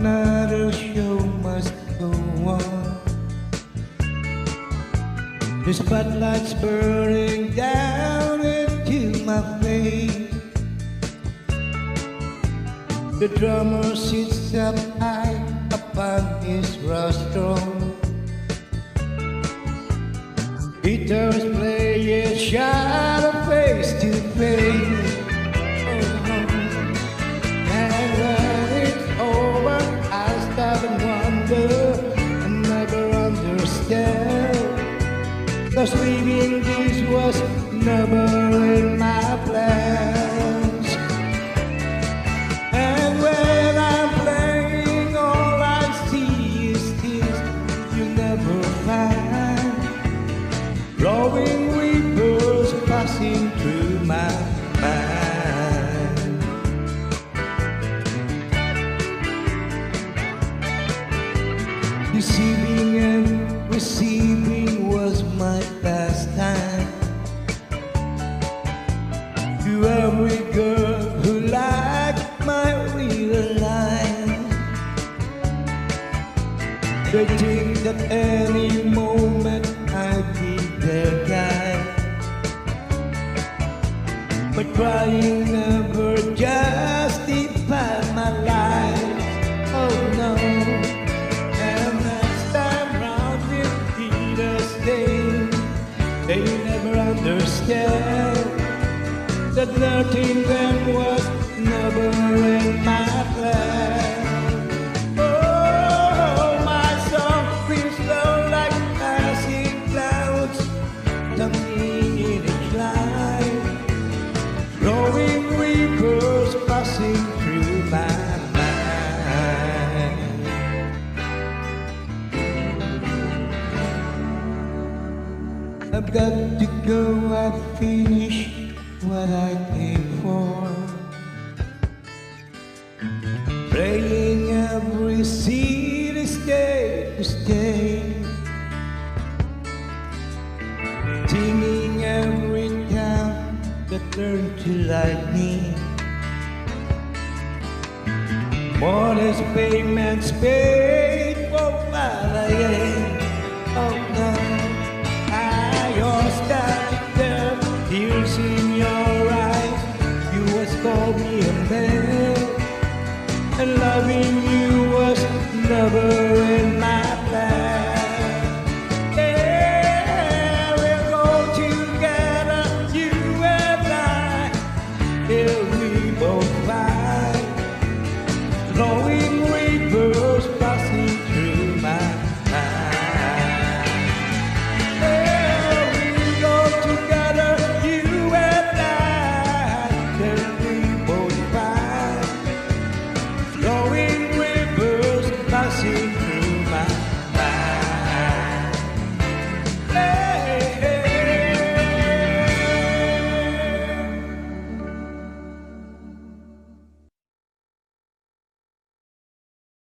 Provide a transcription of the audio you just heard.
another show must go on. The spotlight's burning down into my face. The drummer sits up high upon his rostrum. Guitars play a shadow face to face. And when it's over, I stop and wonder and never understand. 'Cause leaving this was never in my plans. And when I'm playing, all I see is tears you never find. Blowing weepers passing through my mind. Deceiving and receiving was my pastime. To every girl who liked my real line, they think that any moment I'd be their guy. But crying never justified my life. Oh no. And next time round we'll be the same. They never understand that nothing then was never in my plan. Oh, my song feels low like passing clouds, tumbling in its line, blowing weepers passing through my mind. I've got to go, I've finished what I came for. Praying every city state to stay, singing every town that learned to like me. Modest payments paid for what I am. Oh no, you're standing there, tears in your eyes. You was called me a man, and loving you was never